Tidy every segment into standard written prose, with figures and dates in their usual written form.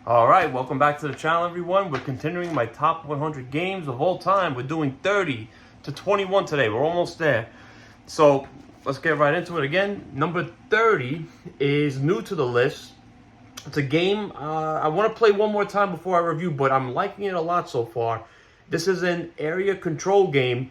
Alright, welcome back to the channel, everyone. We're continuing my top 100 games of all time. We're doing 30 to 21 today. We're almost there. So, let's get right into it again. Number 30 is new to the list. It's a game I want to play one more time before I review, but I'm liking it a lot so far. This is an area control game.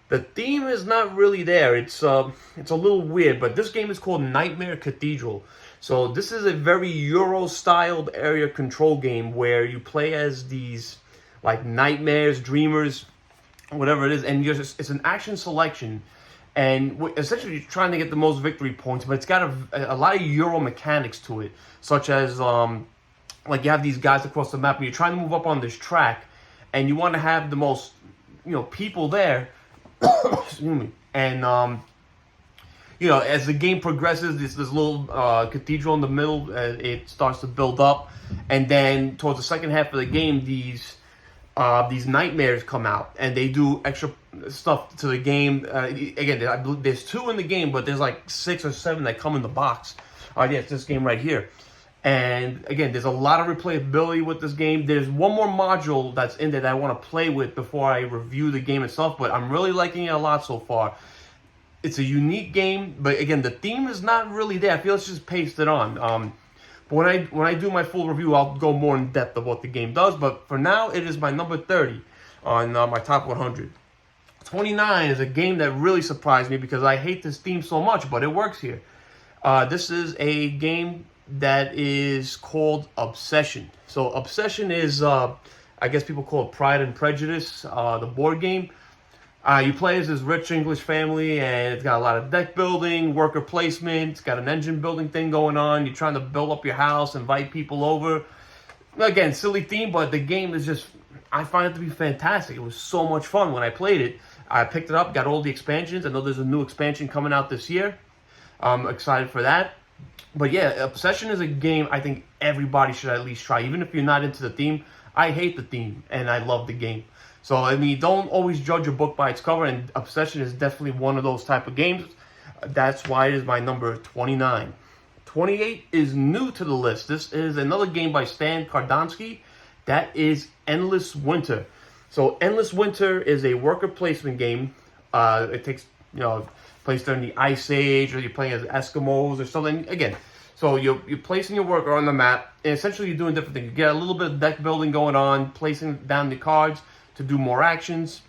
The theme is not really there. It's a little weird, but this game is called Nightmare Cathedral. So this is a very Euro-styled area control game where you play as these like nightmares, dreamers, whatever it is, and it's an action selection, and essentially you're trying to get the most victory points. But it's got a lot of Euro mechanics to it, such as like you have these guys across the map, and you're trying to move up on this track, and you want to have the most people there. Excuse me, and as the game progresses, this little cathedral in the middle, it starts to build up, and then towards the second half of the game, these nightmares come out, and they do extra stuff to the game. Again, I believe there's 2 in the game, but there's like 6 or 7 that come in the box. Yeah, it's this game right here. And again, there's a lot of replayability with this game. There's one more module that's in there that I want to play with before I review the game itself, but I'm really liking it a lot so far. It's a unique game, but again, the theme is not really there. I feel it's just pasted on. But when I do my full review, I'll go more in depth of what the game does. But for now, it is my number 30 on my top 100. 29 is a game that really surprised me because I hate this theme so much, but it works here. This is a game that is called Obsession. So Obsession is, I guess people call it Pride and Prejudice, the board game. You play as this rich English family, and it's got a lot of deck building, worker placement. It's got an engine building thing going on. You're trying to build up your house, invite people over. Again, silly theme, but the game is just, I find it to be fantastic. It was so much fun when I played it. I picked it up, got all the expansions. I know there's a new expansion coming out this year. I'm excited for that. But yeah, Obsession is a game I think everybody should at least try. Even if you're not into the theme, I hate the theme, and I love the game. So, I mean, don't always judge a book by its cover, and Obsession is definitely one of those type of games. That's why it is my number 29. 28 is new to the list. This is another game by Stan Kardonsky. That is Endless Winter. So, Endless Winter is a worker placement game. It takes, place during the Ice Age, or you're playing as Eskimos or something. Again, so you're placing your worker on the map, and essentially you're doing different things. You get a little bit of deck building going on, placing down the cards to do more actions.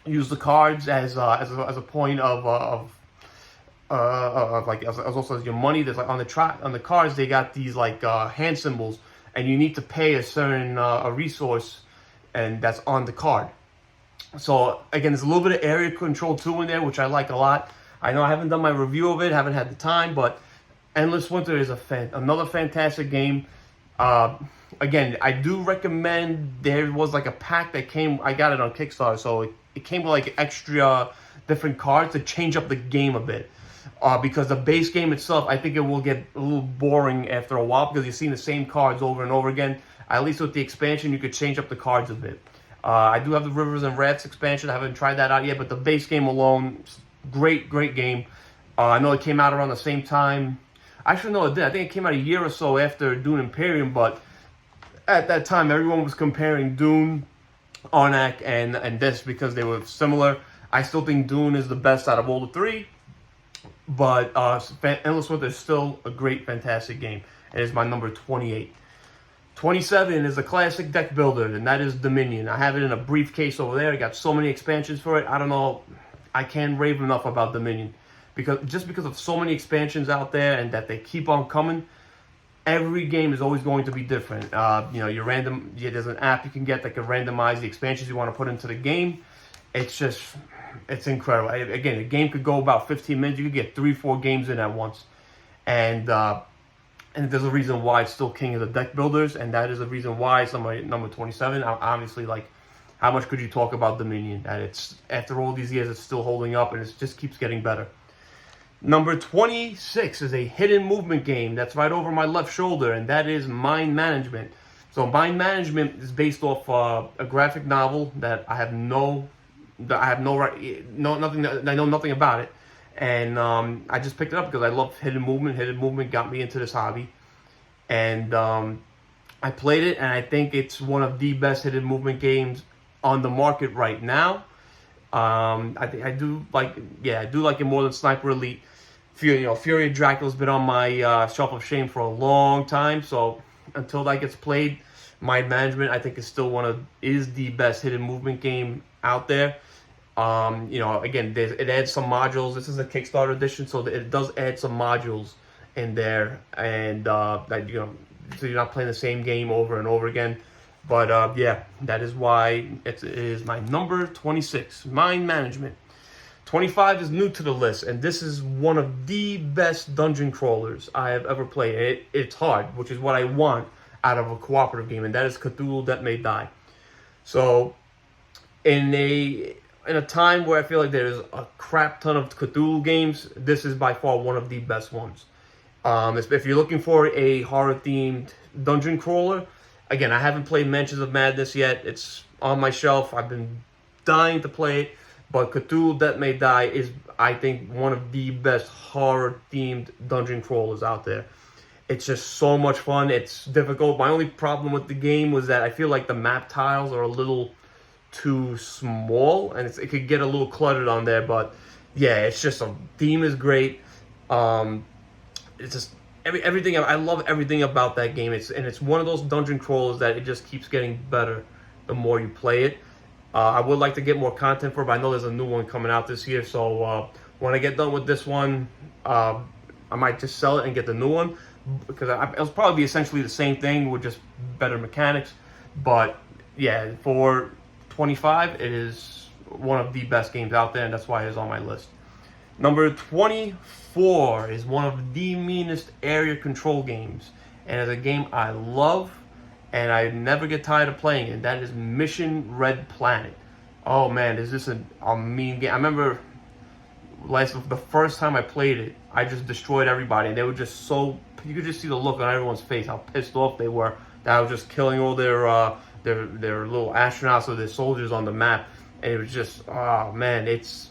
Use the cards as a point of like as also as your money. There's like on the cards they got these like hand symbols, and you need to pay a certain a resource, and that's on the card. So again, there's a little bit of area control too in there, which I like a lot. I know I haven't done my review of it, haven't had the time, but Endless Winter is another fantastic game. Again, I do recommend. There was like a pack that came. I got it on Kickstarter, so it came with like extra different cards to change up the game a bit. Because the base game itself, I think it will get a little boring after a while because you're seeing the same cards over and over again. At least with the expansion, you could change up the cards a bit. I do have the Rivers and Rats expansion. I haven't tried that out yet, but the base game alone, great game. I know it came out around the same time. Actually, no, it did. I think it came out a year or so after Dune Imperium, but at that time, everyone was comparing Dune, Arnak, and this because they were similar. I still think Dune is the best out of all the 3, but Endless Winter is still a great, fantastic game. It is my number 28. 27 is a classic deck builder, and that is Dominion. I have it in a briefcase over there. I got so many expansions for it. I don't know. I can't rave enough about Dominion because of so many expansions out there and that they keep on coming. Every game is always going to be different. Your random. Yeah, there's an app you can get that can randomize the expansions you want to put into the game. It's incredible. Again, a game could go about 15 minutes. You could get 3-4 games in at once, and there's a reason why it's still king of the deck builders, and that is the reason why it's number 27. Obviously, like, how much could you talk about Dominion? That it's after all these years, it's still holding up, and it just keeps getting better. Number 26 is a hidden movement game that's right over my left shoulder, and that is Mind Management. So Mind Management is based off a graphic novel that I know nothing about it, and I just picked it up because I love hidden movement. Hidden movement got me into this hobby, and I played it, and I think it's one of the best hidden movement games on the market right now. I do like, I do like it more than Sniper Elite. Fury of Dracula's been on my shelf of shame for a long time. So until that gets played, Mind Management I think is the best hidden movement game out there. Again, it adds some modules. This is a Kickstarter edition, so it does add some modules in there, and so you're not playing the same game over and over again. But yeah, that is why it is my number 26, Mind Management. 25 is new to the list, and this is one of the best dungeon crawlers I have ever played. It's hard, which is what I want out of a cooperative game, and that is Cthulhu Death May Die. So, in a time where I feel like there's a crap ton of Cthulhu games, this is by far one of the best ones. If you're looking for a horror-themed dungeon crawler, again, I haven't played Mansions of Madness yet. It's on my shelf. I've been dying to play it. But Cthulhu Death May Die is, I think, one of the best horror-themed dungeon crawlers out there. It's just so much fun. It's difficult. My only problem with the game was that I feel like the map tiles are a little too small, and it could get a little cluttered on there. But yeah, it's just the theme is great. It's just everything. I love everything about that game. It's one of those dungeon crawlers that it just keeps getting better the more you play it. I would like to get more content for it, but I know there's a new one coming out this year. So when I get done with this one, I might just sell it and get the new one, because it'll probably be essentially the same thing with just better mechanics. But yeah, for 25, it is one of the best games out there, and that's why it is on my list. Number 24 is one of the meanest area control games, and it's a game I love, and I never get tired of playing it. That is Mission Red Planet. Oh man, is this a mean game? I remember the first time I played it, I just destroyed everybody, and they were just you could just see the look on everyone's face, how pissed off they were that I was just killing all their little astronauts or their soldiers on the map. And it was just, oh man, it's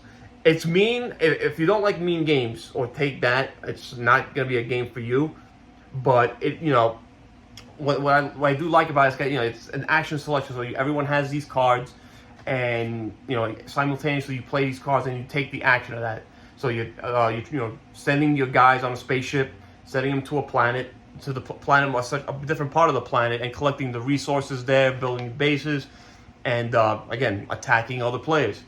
mean. If you don't like mean games, or take that, it's not gonna be a game for you. But what I do like about it is, it's an action selection, so everyone has these cards, and simultaneously you play these cards and you take the action of that. So you're sending your guys on a spaceship, sending them to a planet, to the planet, a different part of the planet, and collecting the resources there, building bases, and again, attacking other players.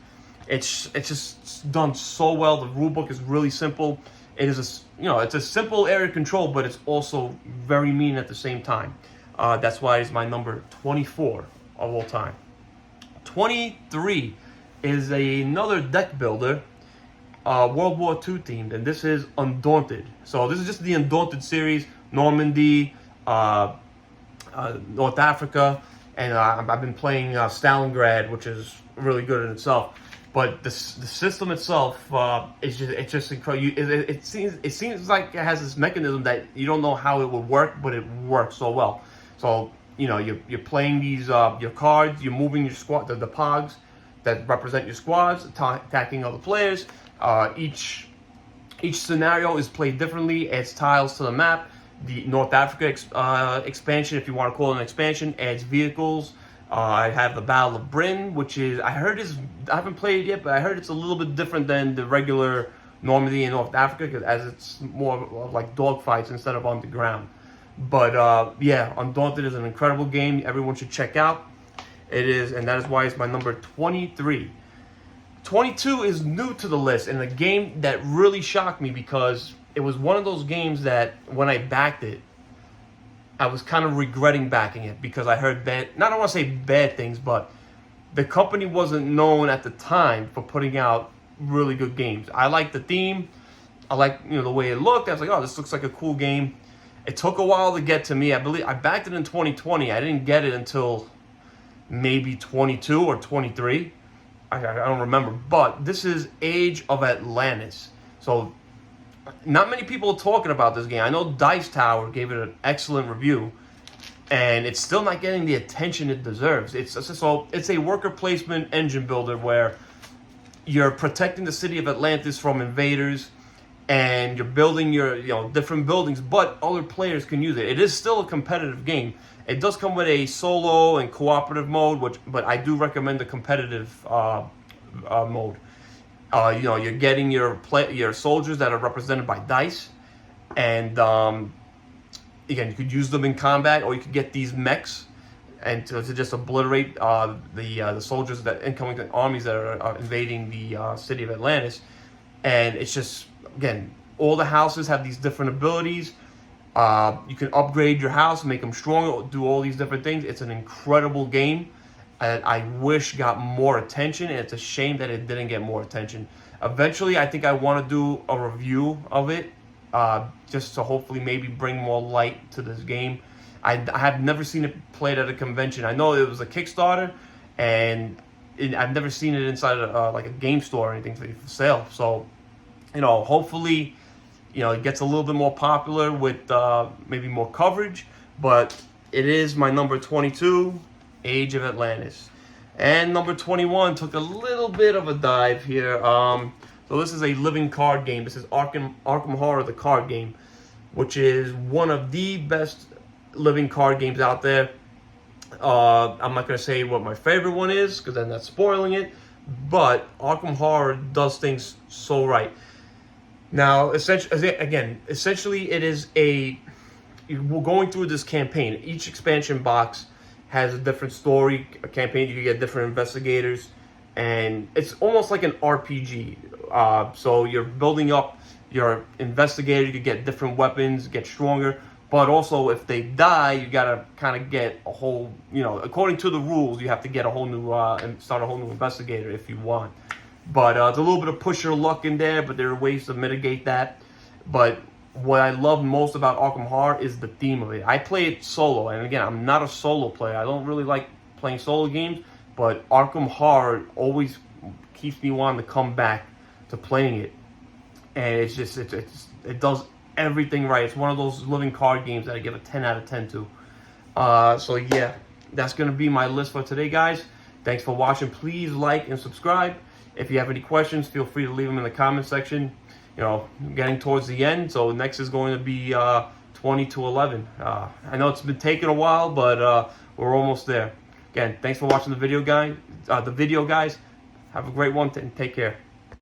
It's just done so well. The rulebook is really simple. It is it's a simple area control, but it's also very mean at the same time. That's why it's my number 24 of all time. 23 is another deck builder, World War II themed, and this is Undaunted. So this is just the Undaunted series, Normandy, North Africa, and I've been playing Stalingrad, which is really good in itself. But the system itself is just incredible. It seems like it has this mechanism that you don't know how it would work, but it works so well. So you're playing these your cards, you're moving your squad, the pogs that represent your squads, attacking other players. Each scenario is played differently, adds tiles to the map. The North Africa expansion, if you want to call it an expansion, adds vehicles. I have the Battle of Britain, which I haven't played it yet, but I heard it's a little bit different than the regular Normandy and North Africa, as it's more of like dogfights instead of on the ground. But yeah, Undaunted is an incredible game. Everyone should check out. It is, and that is why it's my number 23. 22 is new to the list, and a game that really shocked me, because it was one of those games that when I backed it, I was kind of regretting backing it, because I heard I don't want to say bad things, but the company wasn't known at the time for putting out really good games. I liked the theme. I liked the way it looked. I was like, oh, this looks like a cool game. It took a while to get to me. I believe I backed it in 2020. I didn't get it until maybe 22 or 23. I don't remember. But this is Age of Atlantis. So not many people are talking about this game. I know Dice Tower gave it an excellent review, and it's still not getting the attention it deserves. It's a worker placement engine builder where you're protecting the city of Atlantis from invaders, and you're building your different buildings, but other players can use it. It is still a competitive game. It does come with a solo and cooperative mode, but I do recommend the competitive mode. You're getting your soldiers that are represented by dice, and again, you could use them in combat, or you could get these mechs and to just obliterate the soldiers, that incoming armies that are invading the city of Atlantis. And it's just, again, all the houses have these different abilities. You can upgrade your house, make them stronger, do all these different things. It's an incredible game. I wish got more attention, and it's a shame that it didn't get more attention. Eventually, I think I want to do a review of it, just to hopefully maybe bring more light to this game. I have never seen it played at a convention. I know it was a Kickstarter, and I've never seen it inside like a game store or anything for sale. So, hopefully, it gets a little bit more popular with maybe more coverage. But it is my number 22, Age of Atlantis. And number 21 took a little bit of a dive here. So this is a living card game. This is Arkham Horror, the card game, which is one of the best living card games out there. I'm not going to say what my favorite one is, because then that's spoiling it. But Arkham Horror does things so right. Now, essentially, it is we're going through this campaign. Each expansion box has a different story, a campaign. You can get different investigators, and it's almost like an RPG. So you're building up your investigator. You can get different weapons, get stronger. But also, if they die, you gotta kind of get a whole, according to the rules, you have to get a whole new and start a whole new investigator if you want. But it's a little bit of push your luck in there, but there are ways to mitigate that. But what I love most about Arkham Horror is the theme of it. I play it solo, and again, I'm not a solo player. I don't really like playing solo games, but Arkham Horror always keeps me wanting to come back to playing it. And it's just, it does everything right. It's one of those living card games that I give a 10 out of 10 to. So yeah, that's going to be my list for today, guys. Thanks for watching. Please like and subscribe. If you have any questions, feel free to leave them in the comment section. Getting towards the end, so next is going to be 20 to 11. I know it's been taking a while, but we're almost there. Again, thanks for watching the video, guys. Have a great one, and take care.